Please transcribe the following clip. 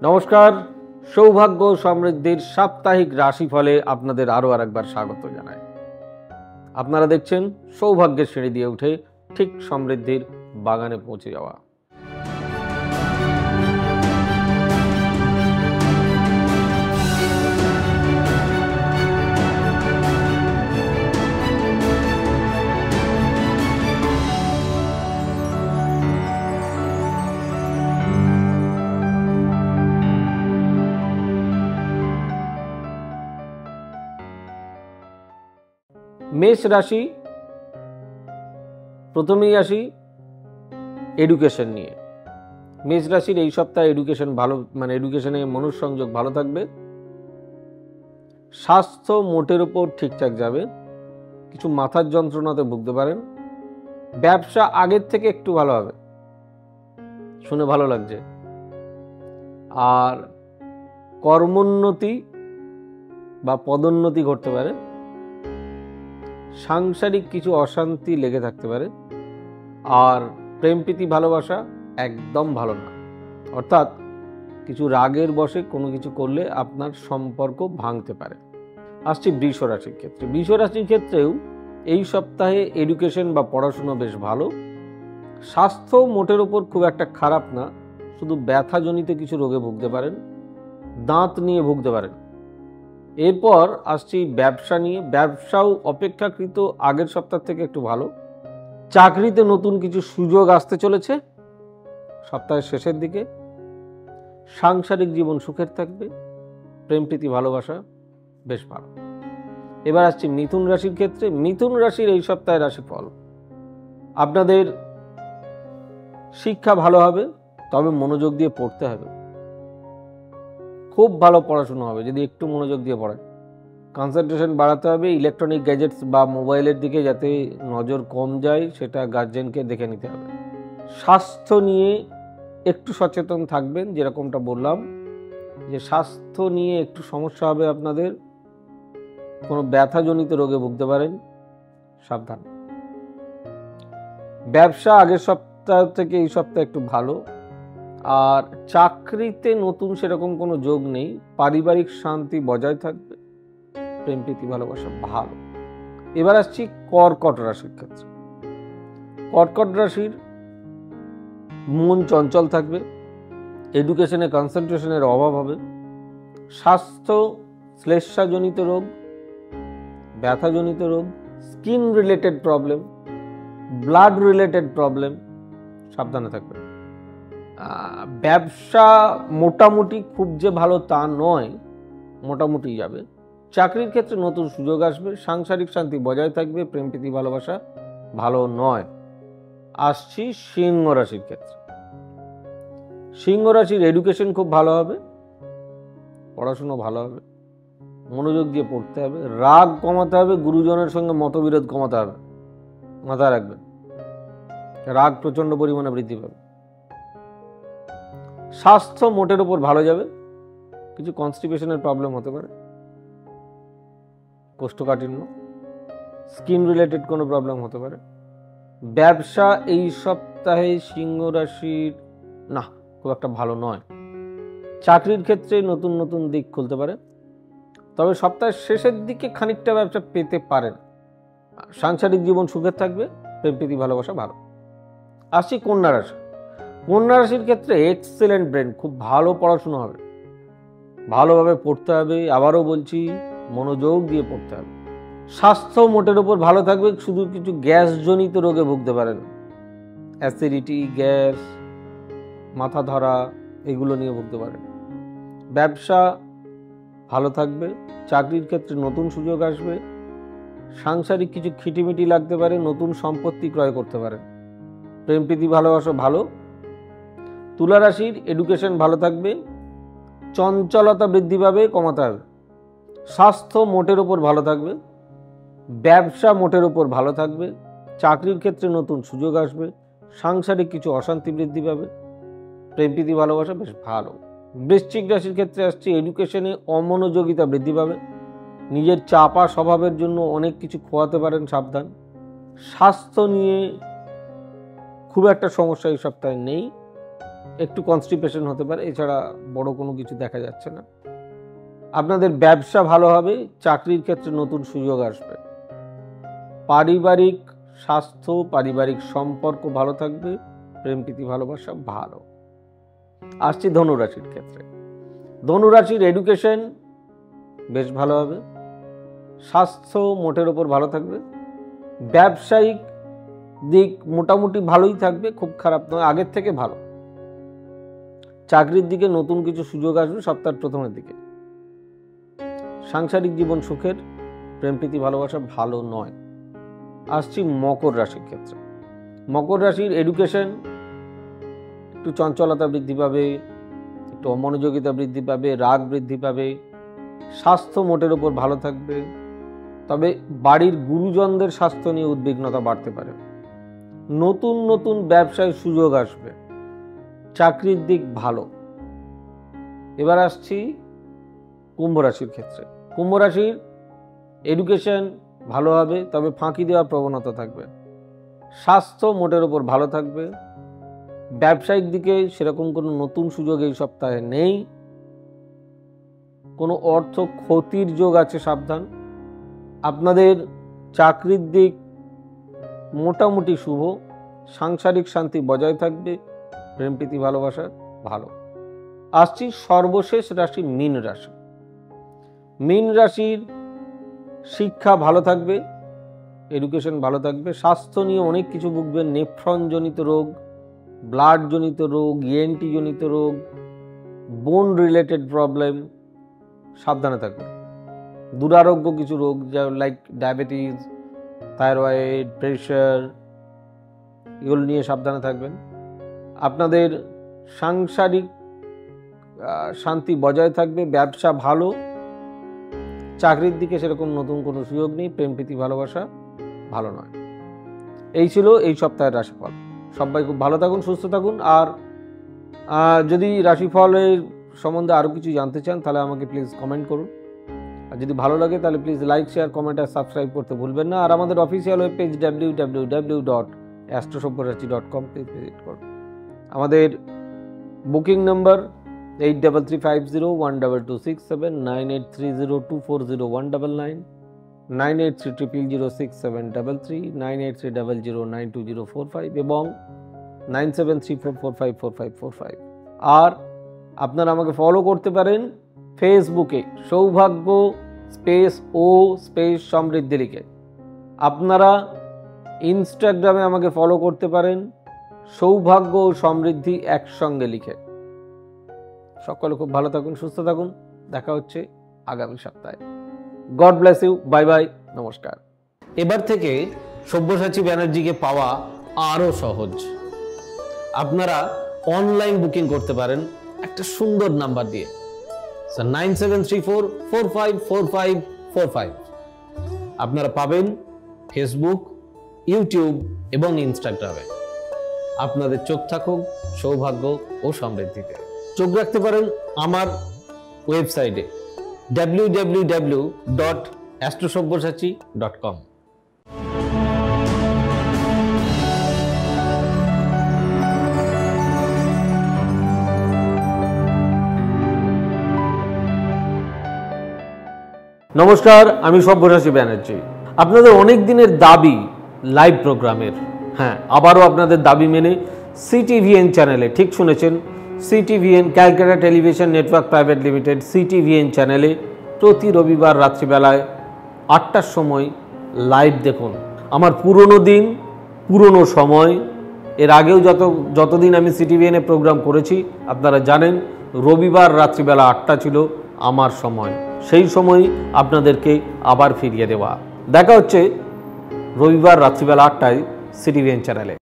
নমস্কার, সৌভাগ্য সমৃদ্ধির সাপ্তাহিক রাশিফলে আপনাদের আরও আরেকবার স্বাগত জানাই। আপনারা দেখছেন সৌভাগ্যের সিঁড়ি দিয়ে উঠে ঠিক সমৃদ্ধির বাগানে পৌঁছে যাওয়া। মেষ রাশি, প্রথমেই আসি এডুকেশন নিয়ে। মেষ রাশির এই সপ্তাহে এডুকেশন ভালো, এডুকেশনে মনঃসংযোগ ভালো থাকবে। স্বাস্থ্য মোটের উপর ঠিকঠাক যাবে। কিছু মাথার যন্ত্রণাতে ভুগতে পারেন। ব্যবসা আগের থেকে একটু ভালো হবে, শুনে ভালো লাগছে। আর কর্মোন্নতি বা পদোন্নতি ঘটতে পারে। সাংসারিক কিছু অশান্তি লেগে থাকতে পারে। আর প্রেম প্রীতি ভালোবাসা একদম ভালো না, অর্থাৎ কিছু রাগের বশে কোনো কিছু করলে আপনার সম্পর্ক ভাঙতে পারে। আসছি বৃষ রাশির ক্ষেত্রে। বৃষ রাশির ক্ষেত্রেও এই সপ্তাহে এডুকেশন বা পড়াশুনো বেশ ভালো। স্বাস্থ্য মোটের ওপর খুব একটা খারাপ না, শুধু ব্যথাজনিত কিছু রোগে ভুগতে পারেন, দাঁত নিয়ে ভুগতে পারেন। এরপর আসছি ব্যবসা নিয়ে। ব্যবসাও অপেক্ষাকৃত আগের সপ্তাহ থেকে একটু ভালো। চাকরিতে নতুন কিছু সুযোগ আসতে চলেছে সপ্তাহের শেষের দিকে। সাংসারিক জীবন সুখের থাকবে। প্রেম প্রীতি ভালোবাসা বেশ ভালো। এবার আসছি মিথুন রাশির ক্ষেত্রে। মিথুন রাশির এই সপ্তাহের রাশিফল, আপনাদের শিক্ষা ভালো হবে, তবে মনোযোগ দিয়ে পড়তে হবে। খুব ভালো পড়াশোনা হবে যদি একটু মনোযোগ দিয়ে পড়েন। কনসেন্ট্রেশন বাড়াতে হবে। ইলেকট্রনিক গ্যাজেটস বা মোবাইলের দিকে যাতে নজর কম যায় সেটা গার্জেনকে দেখে নিতে হবে। স্বাস্থ্য নিয়ে একটু সচেতন থাকবেন, যেরকমটা বললাম যে স্বাস্থ্য নিয়ে একটু সমস্যা হবে আপনাদের। কোনো ব্যথাজনিত রোগে ভুগতে পারেন, সাবধান। ব্যবসা আগের সপ্তাহ থেকে এই সপ্তাহে একটু ভালো। আর চাকরিতে নতুন সেরকম কোনো যোগ নেই। পারিবারিক শান্তি বজায় থাকবে। প্রেম প্রীতি ভালোবাসা ভালো। এবার আসছি কর্কট রাশির ক্ষেত্রে। কর্কট রাশির মন চঞ্চল থাকবে। এডুকেশনে কনসেন্ট্রেশনের অভাব হবে। স্বাস্থ্য শ্লেষ্মাজনিত রোগ, ব্যথাজনিত রোগ, skin related problem, blood related problem, সাবধানে থাকবে। ব্যবসা মোটামুটি, খুব যে ভালো তা নয়, মোটামুটি যাবে। চাকরির ক্ষেত্রে নতুন সুযোগ আসবে। সাংসারিক শান্তি বজায় থাকবে। প্রেম প্রীতি ভালোবাসা ভালো নয়। আসছি সিংহ রাশির ক্ষেত্রে। সিংহ রাশির এডুকেশন খুব ভালো হবে, পড়াশুনো ভালো হবে, মনোযোগ দিয়ে পড়তে হবে। রাগ কমাতে হবে, গুরুজনের সঙ্গে মতবিরোধ কমাতে হবে, মাথায় রাখবেন। রাগ প্রচন্ড পরিমাণে বৃদ্ধি পাবে। স্বাস্থ্য মোটের উপর ভালো যাবে। কিছু কনস্টিপেশনের প্রবলেম হতে পারে, কোষ্ঠকাঠিন্য, স্কিন রিলেটেড কোনো প্রবলেম হতে পারে। ব্যবসা এই সপ্তাহে সিংহ রাশির না, খুব একটা ভালো নয়। চাকরির ক্ষেত্রে নতুন নতুন দিক খুলতে পারে, তবে সপ্তাহের শেষের দিকে খানিকটা ব্যবসা পেতে পারেন। সাংসারিক জীবন সুখের থাকবে। প্রেম প্রীতি ভালোবাসা ভালো। আসছি কন্যা রাশি। কন্যা রাশির ক্ষেত্রে এক্সেলেন্ট ব্রেন, খুব ভালো পড়াশোনা হবে, ভালোভাবে পড়তে হবে। আবারও বলছি, মনোযোগ দিয়ে পড়তে হবে। স্বাস্থ্য মোটের ওপর ভালো থাকবে। শুধু কিছু গ্যাসজনিত রোগে ভুগতে পারেন, অ্যাসিডিটি, গ্যাস, মাথা ধরা, এগুলো নিয়ে ভুগতে পারেন। ব্যবসা ভালো থাকবে। চাকরির ক্ষেত্রে নতুন সুযোগ আসবে। সাংসারিক কিছু খিটিমিটি লাগতে পারে, নতুন সম্পত্তি ক্রয় করতে পারেন। প্রেম প্রীতি ভালোবাসা ভালো। তুলা রাশির এডুকেশন ভালো থাকবে। চঞ্চলতা বৃদ্ধি পাবে, কমাতে হবে। স্বাস্থ্য মোটের ওপর ভালো থাকবে। ব্যবসা মোটের ওপর ভালো থাকবে। চাকরির ক্ষেত্রে নতুন সুযোগ আসবে। সাংসারিক কিছু অশান্তি বৃদ্ধি পাবে। প্রেম প্রীতি ভালোবাসা বেশ ভালো। বৃশ্চিক রাশির ক্ষেত্রে আসছে এডুকেশনে অমনোযোগিতা বৃদ্ধি পাবে। নিজের চাপা স্বভাবের জন্য অনেক কিছু খোয়াতে পারেন, সাবধান। স্বাস্থ্য নিয়ে খুব একটা সমস্যা এই সপ্তাহে নেই। একটু কনস্টিপেশন হতে পারে, এছাড়া বড় কোনো কিছু দেখা যাচ্ছে না। আপনাদের ব্যবসা ভালো হবে, চাকরির ক্ষেত্রে নতুন সুযোগ আসবে। পারিবারিক স্বাস্থ্য, পারিবারিক সম্পর্ক ভালো থাকবে, প্রেম প্রীতি ভালোবাসা ভালো। আসছি ধনুরাশির ক্ষেত্রে। ধনুরাশির এডুকেশন বেশ ভালো হবে, স্বাস্থ্য মোটের ওপর ভালো থাকবে, ব্যবসায়িক দিক মোটামুটি ভালোই থাকবে, খুব খারাপ নয়, আগের থেকে ভালো। চাকরির দিকে নতুন কিছু সুযোগ আসবে সপ্তাহের প্রথমের দিকে। সাংসারিক জীবন সুখের, প্রেম প্রীতি ভালোবাসা ভালো নয়। আসছি মকর রাশির ক্ষেত্রে। মকর রাশির এডুকেশন একটু চঞ্চলতা বৃদ্ধি পাবে, একটু অমনোযোগিতা বৃদ্ধি পাবে, রাগ বৃদ্ধি পাবে, স্বাস্থ্য মোটের ওপর ভালো থাকবে, তবে বাড়ির গুরুজনদের স্বাস্থ্য নিয়ে উদ্বিগ্নতা বাড়তে পারে। নতুন নতুন ব্যবসায় সুযোগ আসবে, চাকরির দিক ভালো। এবার আসছি কুম্ভ রাশির ক্ষেত্রে। কুম্ভ রাশির এডুকেশন ভালো হবে, তবে ফাঁকি দেওয়ার প্রবণতা থাকবে। স্বাস্থ্য মোটের ওপর ভালো থাকবে, ব্যবসায়িক দিকে সেরকম কোনো নতুন সুযোগ এই সপ্তাহে নেই। কোনো অর্থ ক্ষতির যোগ আছে, সাবধান। আপনাদের চাকরির দিক মোটামুটি শুভ, সাংসারিক শান্তি বজায় থাকবে, প্রেম প্রীতি ভালোবাসা ভালো। আসছি সর্বশেষ রাশি মীন রাশি। মীন রাশির শিক্ষা ভালো থাকবে, এডুকেশন ভালো থাকবে, স্বাস্থ্য নিয়ে অনেক কিছু ভুগবেন, নেফ্রনজনিত রোগ, ব্লাড জনিত রোগ, ইএনটি জনিত রোগ, বোন রিলেটেড প্রবলেম, সাবধানে থাকবেন। দুরারোগ্য কিছু রোগ যা লাইক ডায়াবেটিস, থাইরয়েড, প্রেশার, এগুলো নিয়ে সাবধানে থাকবেন। আপনাদের সাংসারিক শান্তি বজায় থাকবে, ব্যবসা ভালো, চাকরির দিকে সেরকম নতুন কোনো সুযোগ নেই, প্রেম প্রীতি ভালোবাসা ভালো নয়। এই ছিল এই সপ্তাহের রাশিফল। সবাই খুব ভালো থাকুন, সুস্থ থাকুন। আর যদি রাশিফলের সম্বন্ধে আরও কিছু জানতে চান তাহলে আমাকে প্লিজ কমেন্ট করুন। আর যদি ভালো লাগে তাহলে প্লিজ লাইক, শেয়ার, কমেন্ট আর সাবস্ক্রাইব করতে ভুলবেন না। আর আমাদের official web page www.astrosabhysachi.com visit করুন। আমাদের বুকিং নাম্বার 8335012267, 9830240199, 9830006733, 9830092045 এবং 9734454545। আর আপনারা আমাকে ফলো করতে পারেন ফেসবুকে সৌভাগ্য স্পেস ও স্পেস সমৃদ্ধি লিখে। আপনারা ইনস্টাগ্রামে আমাকে ফলো করতে পারেন সৌভাগ্য ও সমৃদ্ধি একসঙ্গে লিখে। সকলে খুব ভালো থাকুন, সুস্থ থাকুন। দেখা হচ্ছে আগামী সপ্তাহে। God bless you, bye bye, নমস্কার। এবার থেকে সব্যসাচী ব্যানার্জিকে পাওয়া আরও সহজ। আপনারা অনলাইন বুকিং করতে পারেন একটা সুন্দর নাম্বার দিয়ে, 9734454545। আপনারা পাবেন ফেসবুক, ইউটিউব এবং ইনস্টাগ্রামে। আপনাদের চোখ থাকুক সৌভাগ্য ও সমৃদ্ধিতে। চোখ রাখতে পারেন আমার ওয়েবসাইটে www.astrosabhysachi.com। নমস্কার, আমি সব্যসাচী ব্যানার্জি। আপনাদের অনেক দিনের দাবি লাইভ প্রোগ্রামের, হ্যাঁ আবারও আপনাদের দাবি মেনে CTVN চ্যানেলে, ঠিক শুনেছেন, CTVN Calcutta television network private limited CTVN চ্যানেলে প্রতি রবিবার রাত্রিবেলায় 8টার সময় লাইভ দেখুন। আমার পুরনো দিন, পুরনো সময়, এর আগেও যতদিন আমি CTVN এ প্রোগ্রাম করেছি আপনারা জানেন রবিবার রাত্রিবেলা 8টা ছিল আমার সময়। সেই সময় আপনাদেরকে আবার ফিরিয়ে দেওয়া। দেখা হচ্ছে রবিবার রাত্রিবেলা 8টায় CTVN চ্যানেলে।